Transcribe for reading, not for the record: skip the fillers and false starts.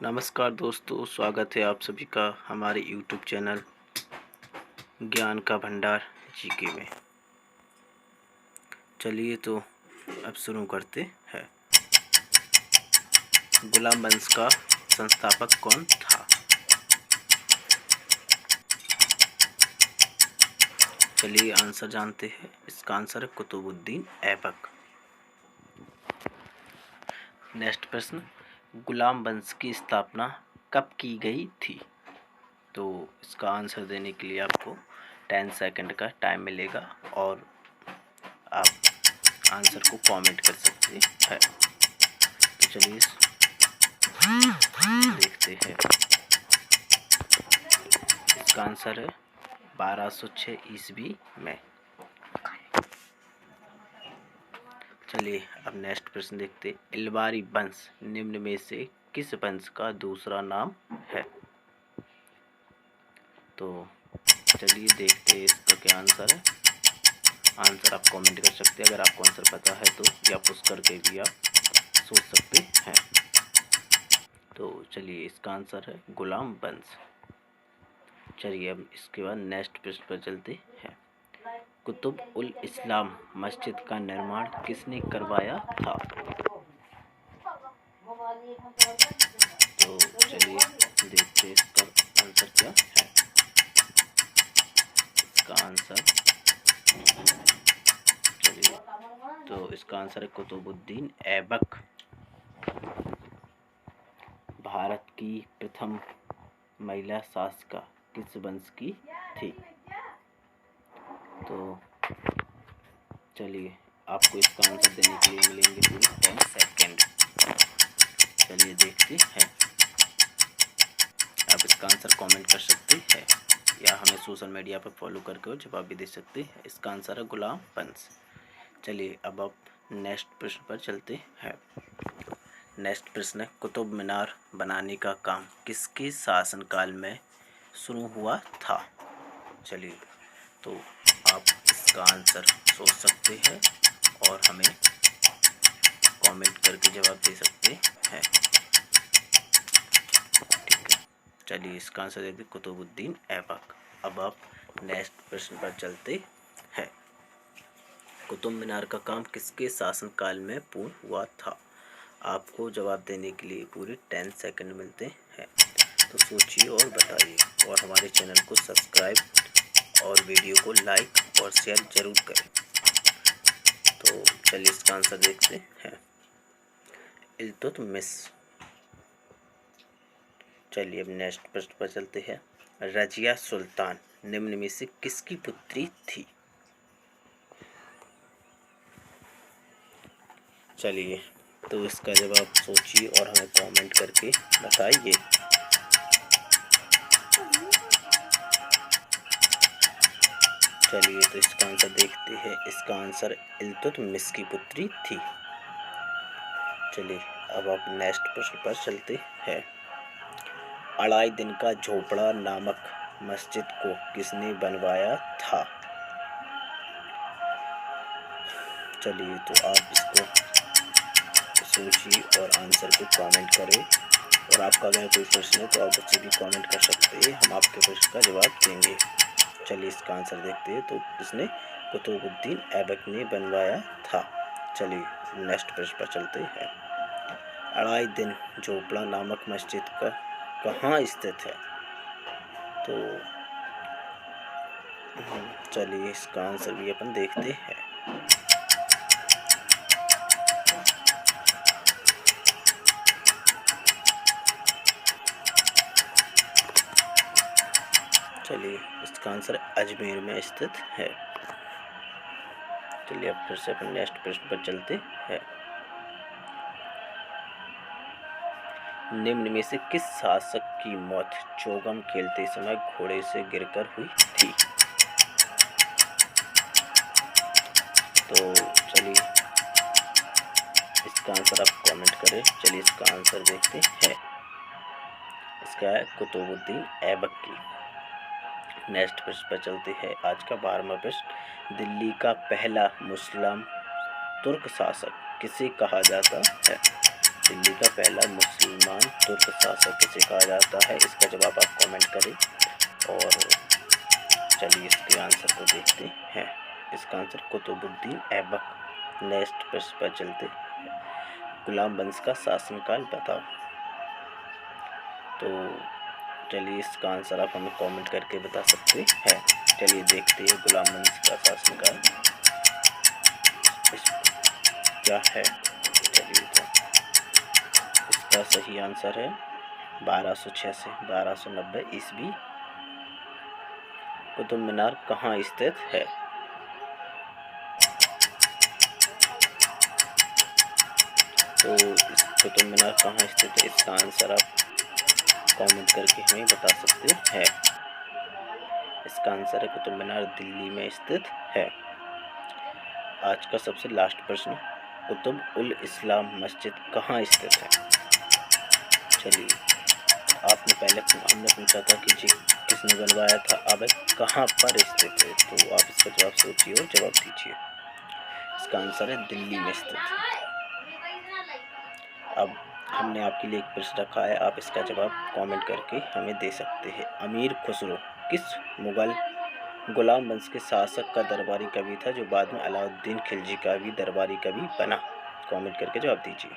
नमस्कार दोस्तों, स्वागत है आप सभी का हमारे YouTube चैनल ज्ञान का भंडार जीके में। चलिए तो अब शुरू करते हैं। गुलाम वंश का संस्थापक कौन था? चलिए आंसर जानते हैं। इसका आंसर है कुतुबुद्दीन ऐबक। नेक्स्ट प्रश्न, गुलाम वंश की स्थापना कब की गई थी? तो इसका आंसर देने के लिए आपको 10 सेकंड का टाइम मिलेगा और आप आंसर को कमेंट कर सकते हैं। तो चलिए देखते हैं। इसका आंसर है 1206 ईस्वी में। चलिए अब नेक्स्ट प्रश्न देखते। इल्बारी वंश निम्न में से किस वंश का दूसरा नाम है? तो चलिए देखते हैं इसका क्या आंसर है। आंसर आप कमेंट कर सकते हैं। अगर आपको आंसर पता है तो या पुश करके भी आप सोच सकते हैं। तो चलिए इसका आंसर है गुलाम वंश। चलिए अब इसके बाद नेक्स्ट प्रश्न पर चलते हैं। कुतुब उल इस्लाम मस्जिद का निर्माण किसने करवाया था? तो चलिए देखते हैं इसका आंसर क्या है। इसका आंसर चलिए तो इसका आंसर है कुतुबुद्दीन ऐबक। भारत की प्रथम महिला शासिका किस वंश की थी? तो चलिए आपको इसका आंसर देने के लिए मिलेंगे पूरे 10 सेकेंड। चलिए देखते हैं। आप इसका आंसर कमेंट कर सकते हैं या हमें सोशल मीडिया पर फॉलो करके जवाब भी दे सकते हैं। इसका आंसर है गुलाम वंश। चलिए अब आप नेक्स्ट प्रश्न पर चलते हैं। नेक्स्ट प्रश्न है, कुतुब मीनार बनाने का काम किसके शासनकाल में शुरू हुआ था? चलिए तो आप इसका आंसर सोच सकते हैं और हमें कमेंट करके जवाब दे सकते हैं। ठीक है, चलिए इसका आंसर देखते कुतुबुद्दीन ऐबक। अब आप नेक्स्ट प्रश्न पर चलते हैं। कुतुब मीनार का काम किसके शासनकाल में पूर्ण हुआ था? आपको जवाब देने के लिए पूरे 10 सेकंड मिलते हैं। तो सोचिए और बताइए और हमारे चैनल को सब्सक्राइब और वीडियो को लाइक और शेयर जरूर करें। तो चलिए इसका आंसर देखते हैं। इल्तुतमिश। चलिए अब नेक्स्ट प्रश्न पर चलते हैं। रजिया सुल्तान निम्न में से किसकी पुत्री थी? चलिए तो इसका जवाब सोचिए और हमें कमेंट करके बताइए। चलिए तो इसका आंसर देखते हैं। इसका आंसर इल्तुतमिश की पुत्री थी। चलिए अब आप नेक्स्ट प्रश्न पर चलते हैं। अढ़ाई दिन का झोपड़ा नामक मस्जिद को किसने बनवाया था? चलिए तो आप इसको सोचिए और आंसर को कमेंट करें और आपका अगर कोई प्रश्न है तो आप उससे भी कमेंट कर सकते हैं। हम आपके प्रश्न का जवाब देंगे। चलिए इसका आंसर देखते हैं। तो इसने कुतुबुद्दीन ऐबक ने बनवाया था। चलिए नेक्स्ट प्रश्न पर चलते हैं। अढ़ाई दिन झोपड़ा नामक मस्जिद का कहाँ स्थित है? तो चलिए इसका आंसर भी अपन देखते हैं। चलिए इसका आंसर अजमेर में स्थित है। चलिए अब फिर से अपन नेक्स्ट प्रश्न पर चलते हैं। निम्न में से किस शासक की मौत चोगम खेलते समय घोड़े से गिरकर हुई थी? तो चलिए इसका आंसर आप कमेंट करें। चलिए इसका आंसर देखते हैं। इसका है कुतुबुद्दीन ऐबक की। नेक्स्ट प्रश्न पर चलते हैं। आज का 12वां प्रश्न, दिल्ली का पहला मुस्लिम तुर्क शासक किसे कहा जाता है? दिल्ली का पहला मुसलमान तुर्क शासक किसे कहा जाता है? इसका जवाब आप कमेंट करें। और चलिए इसके आंसर को देखते हैं। इसका आंसर कुतुबुद्दीन ऐबक। नेक्स्ट प्रश्न पर चलते। गुलाम वंश का शासनकाल बताओ। तो चलिए इसका आंसर आप हमें कमेंट करके बता सकते हैं। चलिए देखते हैं गुलाम वंश का शासनकाल क्या है। चलिए तो इसका सही आंसर है 1206 से 1290 ईस्वी। कुतुब मीनार कहाँ स्थित है? तो इस कुतुब मीनार कहाँ स्थित है, इसका आंसर आप कमेंट करके हमें बता सकते हैं। इसका आंसर है कुतुब मीनार दिल्ली में स्थित है। आज का सबसे लास्ट प्रश्न, कुतुब उल इस्लाम मस्जिद कहाँ स्थित है? चलिए आपने पहले हमने पूछा था कि जी किसने बनवाया था, अब कहाँ पर स्थित है, तो आप इसका जवाब सोचिए और जवाब दीजिए। इसका आंसर है दिल्ली में स्थित है। अब हमने आपके लिए एक प्रश्न रखा है, आप इसका जवाब कमेंट करके हमें दे सकते हैं। अमीर खुसरो किस मुगल गुलाम वंश के शासक का दरबारी कवि था जो बाद में अलाउद्दीन खिलजी का भी दरबारी कवि बना? कमेंट करके जवाब दीजिए।